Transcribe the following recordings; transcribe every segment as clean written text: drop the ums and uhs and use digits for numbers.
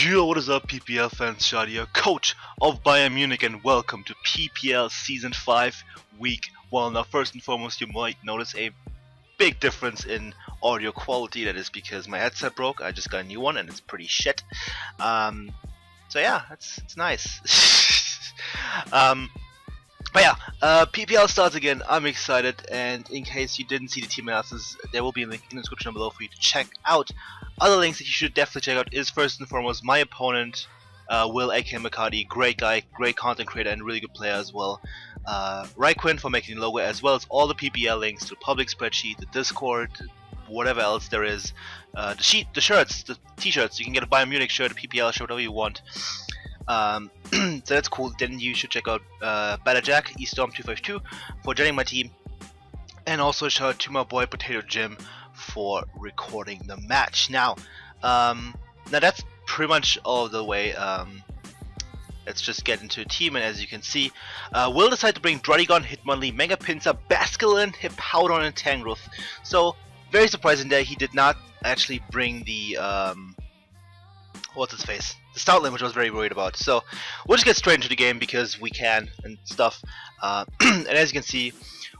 Yo, what is up, PPL fans? Shoutout here, coach of Bayern Munich, and welcome to PPL Season 5, Week 1. Now, first and foremost, you might notice a big difference in audio quality. That is because my headset broke. I just got a new one, and it's pretty shit. So yeah, it's nice. But yeah, PPL starts again. I'm excited, and in case you didn't see the team analysis, there will be a link in the description below for you to check out. Other links that you should definitely check out is first and foremost my opponent, Will aka Macadii, great guy, great content creator, and really good player as well. Raikkonen for making the logo, as well as all the PPL links to the public spreadsheet, the Discord, whatever else there is, the sheet, the shirts, the t-shirts. You can get a Bayern Munich shirt, a PPL shirt, whatever you want. So that's cool. Then you should check out Better Jack, eStorm252 for joining my team, and also shout out to my boy Potato Jim for recording the match. Now that's pretty much all the way. Let's just get into a team, and as you can see, we'll decide to bring Druddigon, Hitmonlee, Mega Pinsir, Basculin, Hippowdon, and Tangrowth. So very surprising that he did not actually bring the what's his face? The Stoutland, which I was very worried about. So we'll just get straight into the game because we can and stuff. And as you can see,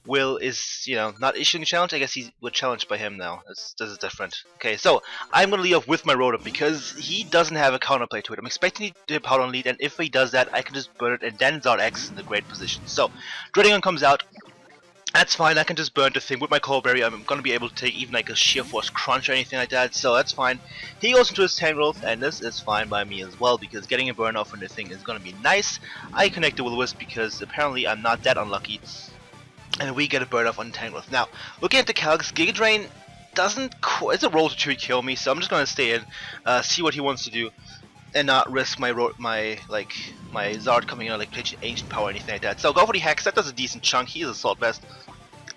Will is, not issuing a challenge. I guess we're challenged by him now. This is different. Okay, so I'm gonna lead off with my Rotom because he doesn't have a counterplay to it. I'm expecting the Hippowdon lead, and if he does that, I can just burn it, and then Zard X in the great position. So Druddigon comes out. That's fine, I can just burn the thing with my Coalberry. I'm gonna be able to take even like a Sheer Force Crunch or anything like that, so that's fine. He goes into his Tangrowth, and this is fine by me as well, because getting a burn off on the thing is gonna be nice. I connect the Will-O-Wisp because apparently I'm not that unlucky, and we get a burn off on the Tangrowth. Now, looking at the calcs, Giga Drain doesn't it's a roll to 2 kill me, so I'm just gonna stay in, see what he wants to do, and not risk my Zard coming in like Ancient Power or anything like that. So go for the Hex. That does a decent chunk. He's a Assault Vest.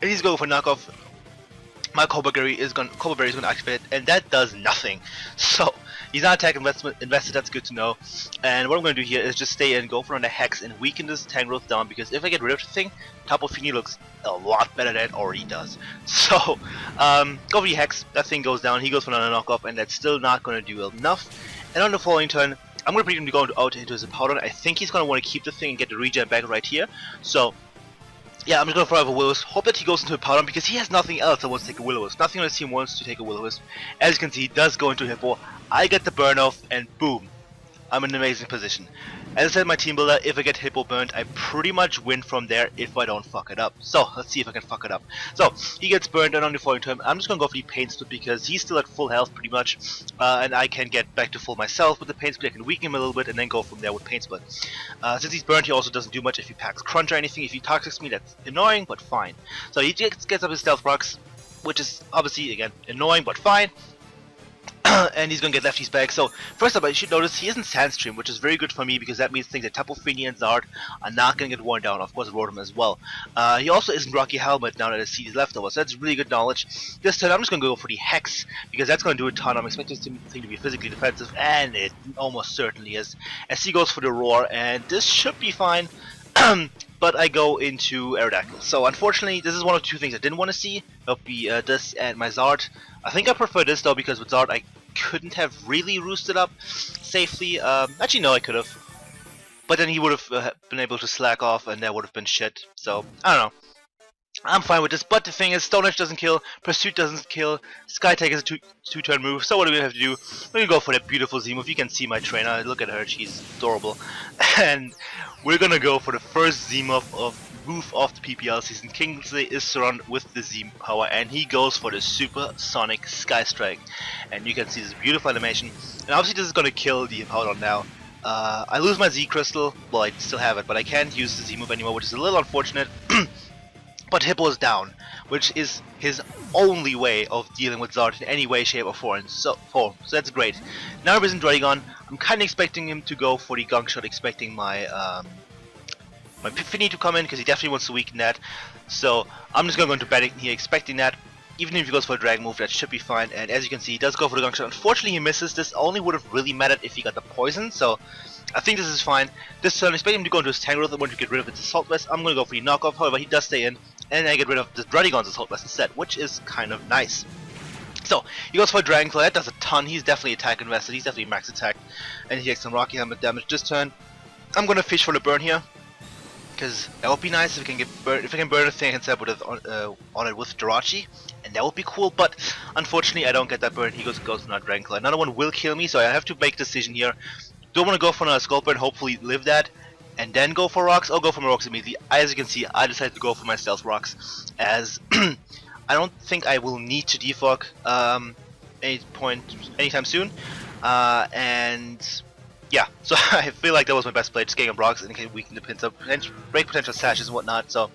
And he's going for knockoff. My Coalberry is gonna activate it, and that does nothing. So he's not attack invested. That's good to know. And what I'm gonna do here is just stay in, go for another Hex, and weaken this Tangrowth down, because if I get rid of the thing, Tapu Fini looks a lot better than it already does. So go for the Hex. That thing goes down. He goes for another knockoff, and that's still not gonna do enough. And on the following turn, I'm going to predict him to go out into his Hippowdon. I think he's going to want to keep the thing and get the regen back right here. So, yeah, I'm just going to fire off a Will-O-Wisp. Hope that he goes into Hippowdon, because he has nothing else that wants to take a Will-O-Wisp. Nothing on his team wants to take a Will-O-Wisp. As you can see, he does go into Hippo. I get the burn off, and boom, I'm in an amazing position. As I said in my team builder, if I get Hippo burned, I pretty much win from there if I don't fuck it up. So, let's see if I can fuck it up. So, he gets burned, and on the following turn, I'm just going to go for the Pain Split because he's still at full health pretty much. And I can get back to full myself with the Pain Split. I can weaken him a little bit and then go from there with Pain Split. Since he's burned, he also doesn't do much if he packs Crunch or anything. If he Toxics me, that's annoying, but fine. So, he gets up his Stealth Rocks, which is obviously, again, annoying, but fine. And he's gonna get lefties back. So first up, you should notice he isn't Sandstream, which is very good for me because that means things like Tapu Fini and Zard are not gonna get worn down. Of course, Rotom as well. He also isn't Rocky Helmet now that his seed is left over, so that's really good knowledge. This turn, I'm just gonna go for the Hex because that's gonna do a ton. I'm expecting this thing to be physically defensive, and it almost certainly is. As he goes for the Roar, and this should be fine. But I go into Aerodactyl. So unfortunately, this is one of two things I didn't want to see. That would be this and my Zard. I think I prefer this though, because with Zard I couldn't have really roosted up safely. Actually no, I could have. But then he would have been able to slack off, and that would have been shit. So, I don't know. I'm fine with this, but the thing is, Stone Edge doesn't kill, Pursuit doesn't kill, Skytech is a two-turn move, so what do we have to do? We're gonna go for that beautiful Z move. You can see my trainer, look at her, she's adorable. And we're gonna go for the first Z move of the PPL season. Kingsley is surrounded with the Z power, and he goes for the Super Sonic Sky Strike. And you can see this beautiful animation, and obviously this is gonna kill the Hippowdon now. I lose my Z Crystal, well I still have it, but I can't use the Z move anymore, which is a little unfortunate. But Hippo is down, which is his only way of dealing with Zard in any way, shape, or form. So that's great. Now we're in Druddigon. I'm kind of expecting him to go for the Gunk Shot, expecting my my Fini to come in, because he definitely wants to weaken that. So I'm just going to go into batting here, expecting that. Even if he goes for a Dragon move, that should be fine. And as you can see, he does go for the Gunk Shot. Unfortunately, he misses. This only would have really mattered if he got the Poison. So I think this is fine. This turn, expect him to go into his Tangrowth. I want to get rid of its Assault Vest. I'm going to go for the knockoff. However, he does stay in, and I get rid of the Druddigon's Assault Vest instead, which is kind of nice. So he goes for a Dragon Claw. That does a ton. He's definitely attack invested. He's definitely max attack. and he takes some Rocky Helmet damage this turn. I'm gonna fish for the burn here, because that would be nice if I can burn a thing instead with on it with Jirachi, and that would be cool. But unfortunately, I don't get that burn. He goes for another Dragon Claw. Another one will kill me, so I have to make a decision here. Do I want to go for another Sculptor and hopefully live that, and then go for rocks? I'll go for my rocks immediately. As you can see, I decided to go for my stealth rocks, as I don't think I will need to defog anytime soon, and yeah, so I feel like that was my best play, just getting up rocks and can weaken the pins up, break potential sashes and whatnot. So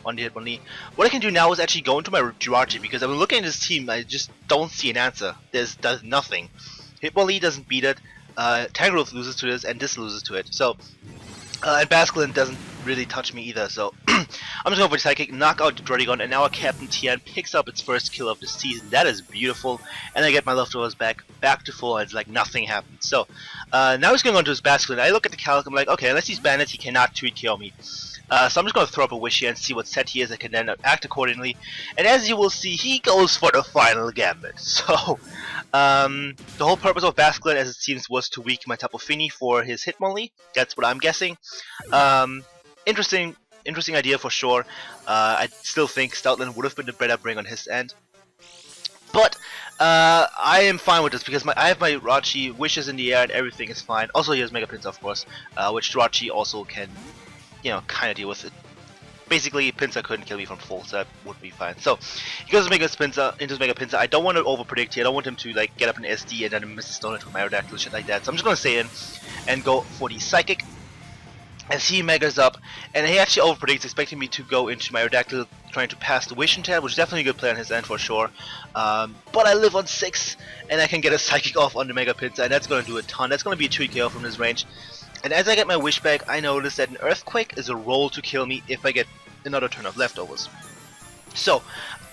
on the hit one knee, what I can do now is actually go into my Jirachi, because I've been looking at this team, I just don't see an answer. Does nothing. Hitmonlee doesn't beat it. Tangrowth loses to this, and this loses to it. So, and Basculin doesn't really touch me either. So, I'm just going for the Psychic, knock out the Druddigon, and now our Captain Tien picks up its first kill of the season. That is beautiful, and I get my leftovers back to full, and it's like nothing happened. So, now he's going on to his Basculin. I look at the calc, I'm like, okay, unless he's banded, he cannot 3KO me. So I'm just going to throw up a wish here and see what set he is. I can then act accordingly. And as you will see, he goes for the final gambit. So, the whole purpose of Basculin, as it seems, was to weaken my Tapu Fini for his Hitmonlee. That's what I'm guessing. Interesting idea for sure. I still think Stoutland would have been the better bring on his end. But I am fine with this, because I have my Rachi, wishes in the air, and everything is fine. Also, he has Mega Pincer, of course, which Rachi also can, you know, kind of deal with it. Basically, Pincer couldn't kill me from full, so that would be fine. So, he goes into his Mega Pincer. I don't want to overpredict here. I don't want him to like get up an SD and then miss a Stone into my Aerodactyl, shit like that. So I'm just going to stay in and go for the Psychic, as he megas up, and he actually overpredicts, expecting me to go into my Aerodactyl, trying to pass the Wish and Tail, which is definitely a good play on his end for sure. But I live on 6, and I can get a Psychic off on the Mega Pincer, and that's going to do a ton. That's going to be a 2KO from his range. And as I get my wish back, I notice that an Earthquake is a roll to kill me if I get another turn of leftovers. So,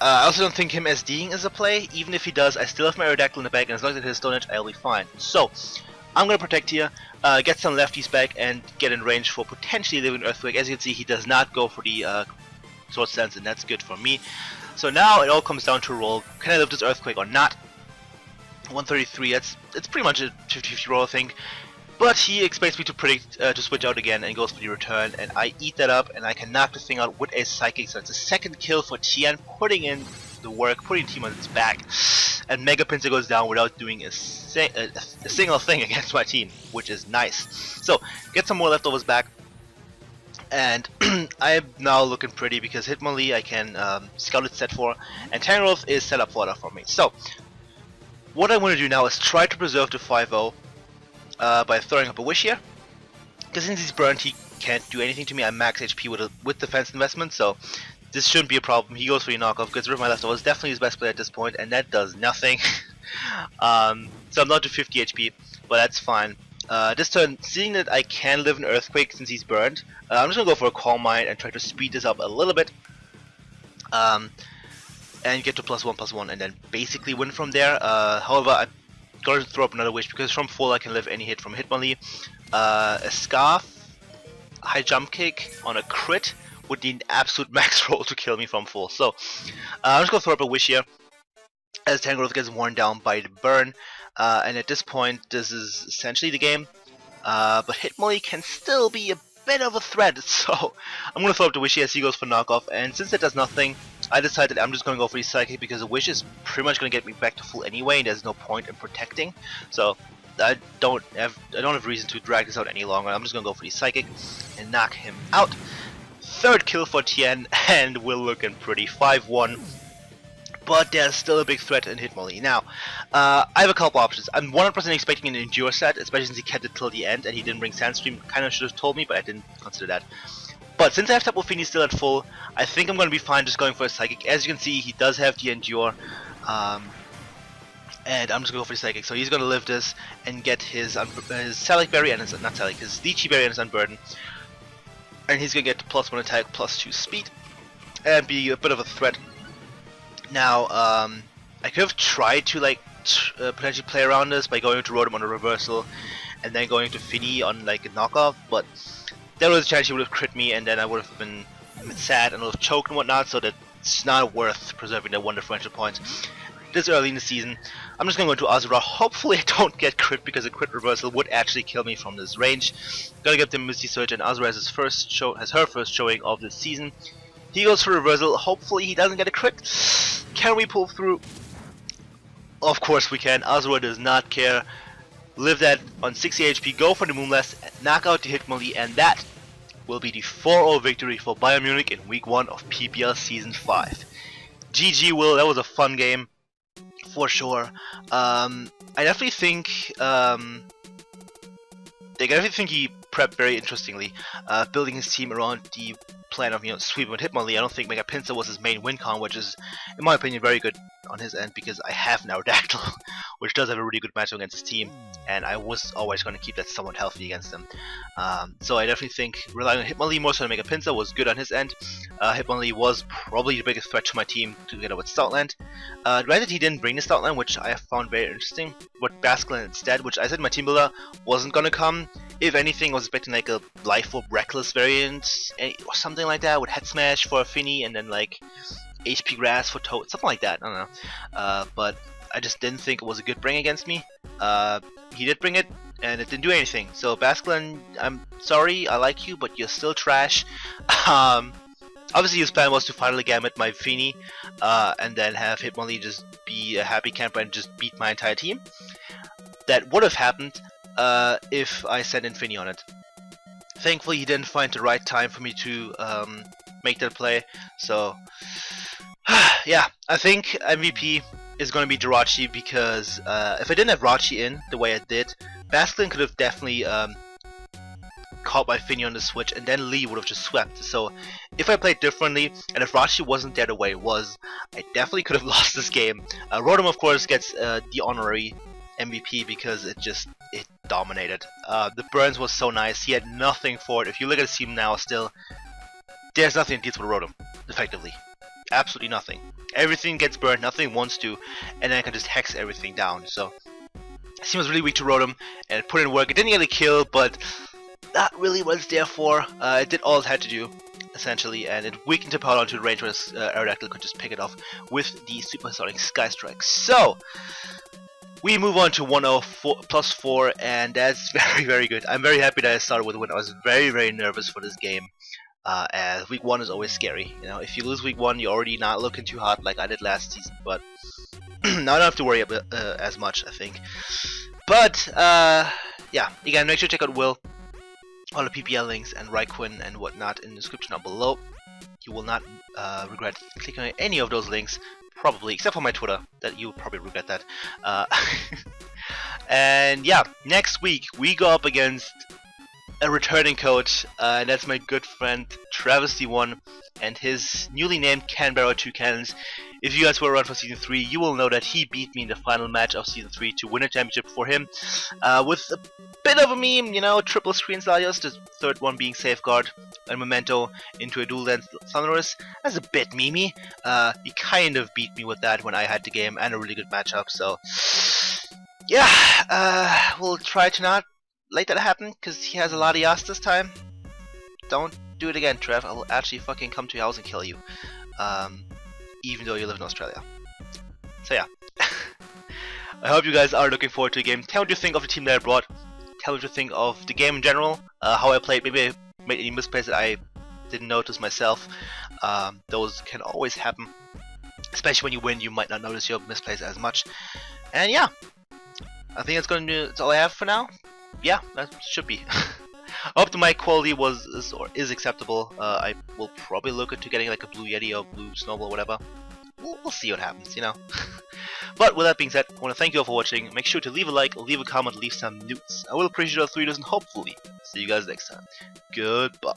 I also don't think him SDing is a play. Even if he does, I still have my Aerodactyl in the back, and as long as it hits Stone Edge, I'll be fine. So, I'm going to protect here, get some lefties back, and get in range for potentially living Earthquake. As you can see, he does not go for the Sword Stance, and that's good for me. So now it all comes down to a roll. Can I live this Earthquake or not? 133, it's pretty much a 50-50 roll, I think. But he expects me to predict to switch out again, and goes for the return, and I eat that up, and I can knock the thing out with a Psychic. So it's a second kill for Tien, putting in the work, putting the team on its back, and Mega Pincer goes down without doing a single thing against my team, which is nice. So get some more leftovers back, and I am now looking pretty, because Hitmonlee I can scout it set for, and Tangrowth is set up for that for me. So what I want to do now is try to preserve the 5-0. By throwing up a wish here, because since he's burned, he can't do anything to me. I'm max HP with defense investment, so this shouldn't be a problem. He goes for the knockoff, gets rid of my leftovers. Definitely his best play at this point, and that does nothing. So I'm not to 50 HP, but that's fine. This turn, seeing that I can live an Earthquake since he's burned, I'm just gonna go for a Calm Mind and try to speed this up a little bit, and get to +1/+1, and then basically win from there. However, I'm going to throw up another wish, because from full I can live any hit from Hitmonlee. A Scarf, high jump kick on a crit would need an absolute max roll to kill me from full. So I'm just going to throw up a wish here, as Tangrowth gets worn down by the burn. And at this point, this is essentially the game. But Hitmonlee can still be a bit of a threat, so I'm going to throw up the wish here as he goes for knockoff, and since it does nothing, I decided I'm just going to go for the Psychic, because the wish is pretty much going to get me back to full anyway, and there's no point in protecting, so I don't have reason to drag this out any longer. I'm just going to go for the Psychic and knock him out. Third kill for Tien, and we're looking pretty. 5-1. But there's still a big threat in Hitmonlee. Now, I have a couple options. I'm 100% expecting an Endure set, especially since he kept it till the end and he didn't bring Sandstream. Kind of should have told me, but I didn't consider that. But since I have Tapu Fini still at full, I think I'm going to be fine just going for a Psychic. As you can see, he does have the Endure. And I'm just going to go for the Psychic. So he's going to live this and get his sha-leik berry and his, not sha-leik, his lychee berry and his Unburden. And he's going to get +1 attack, +2 speed, and be a bit of a threat. Now, I could have tried to like potentially play around this by going to Rotom on a reversal, and then going to Fini on like a knockoff, but there was a chance he would have crit me, and then I would have been sad and would have choked and whatnot. So that's not worth preserving that 1 differential point. this early in the season. I'm just gonna go into Azura. Hopefully I don't get crit, because a crit reversal would actually kill me from this range. Gonna get the Misty Surge, and Azura has her first showing of this season. He goes for reversal. Hopefully he doesn't get a crit. Can we pull through? Of course we can. Azura does not care. Live that on 60 HP, go for the Moonblast, knock out the Hitmonlee, and that will be the 4-0 victory for Bayern Munich in week 1 of PPL Season 5. GG, Will, that was a fun game, for sure. I definitely think he prepped very interestingly, building his team around the plan of, sweeping with Hitmonlee. I don't think Mega Pinsir was his main win con, which is, in my opinion, very good on his end, because I have an Aerodactyl, which does have a really good matchup against his team, and I was always going to keep that somewhat healthy against him. So I definitely think relying on Hitmonlee more so than Mega Pinsir was good on his end. Hitmonlee was probably the biggest threat to my team together with Stoutland. Granted, he didn't bring the Stoutland, which I found very interesting, but Basculin instead, which I said my team builder wasn't going to come. If anything, I was expecting like a Life Orb Reckless variant or something like that, with Head Smash for Finny and then like HP Grass for Toad, something like that. I don't know. But I just didn't think it was a good bring against me. He did bring it, and it didn't do anything. So Basculin, I'm sorry, I like you, but you're still trash. Obviously his plan was to finally gamut my Finny, and then have Hitmonlee just be a happy camper and just beat my entire team. That would have happened if I sent in Finny on it. Thankfully he didn't find the right time for me to make that play, so yeah, I think MVP is going to be Jirachi, because if I didn't have Rachi in the way I did, Basculin could have definitely caught my Finny on the switch, and then Lee would have just swept. So if I played differently, and if Rachi wasn't there the way it was, I definitely could have lost this game. Rotom of course gets the honorary MVP, because it dominated. The burns was so nice, he had nothing for it. If you look at his team now still, there's nothing that deals with Rotom, effectively. Absolutely nothing. Everything gets burned, nothing wants to, and then I can just hex everything down. So this team was really weak to Rotom, and it put in work. It didn't get a kill, but that really what it's there for. It did all it had to do, essentially, and it weakened the power onto the range where Aerodactyl could just pick it off with the Supersonic Sky Strike. So we move on to 1-0 plus 4, and that's very, very good. I'm very happy that I started with a win. I was very, very nervous for this game. As week 1 is always scary. If you lose week 1, you're already not looking too hot like I did last season. But now I don't have to worry about as much, I think. But yeah, again, make sure to check out Will, all the PPL links and Raikkonen and whatnot in the description down below. You will not regret clicking on any of those links, probably, except for my Twitter. That you will probably regret that. And yeah, next week we go up against a returning coach, and that's my good friend Travesty1 and his newly named Canberra 2 Cannons. If you guys were around for Season 3, you will know that he beat me in the final match of Season 3 to win a championship for him, with a bit of a meme, triple screen scenarios, the third one being Safeguard and Memento into a dual lens Thunderous. That's a bit memey. He kind of beat me with that when I had the game and a really good matchup, so yeah, we'll try to not let that happen, because he has a lot of Yas this time. Don't do it again, Trev. I will actually fucking come to your house and kill you. Even though you live in Australia. So yeah. I hope you guys are looking forward to the game. Tell me what you think of the team that I brought. Tell me what you think of the game in general. How I played. Maybe I made any misplays that I didn't notice myself. Those can always happen. Especially when you win, you might not notice your misplays as much. And yeah. I think that's all I have for now. Yeah, that should be. I hope the mic quality is acceptable. I will probably look into getting like a Blue Yeti or Blue Snowball or whatever. We'll see what happens, But with that being said, I want to thank you all for watching. Make sure to leave a like, leave a comment, leave some newts. I will appreciate all 3 of those, and hopefully see you guys next time. Goodbye.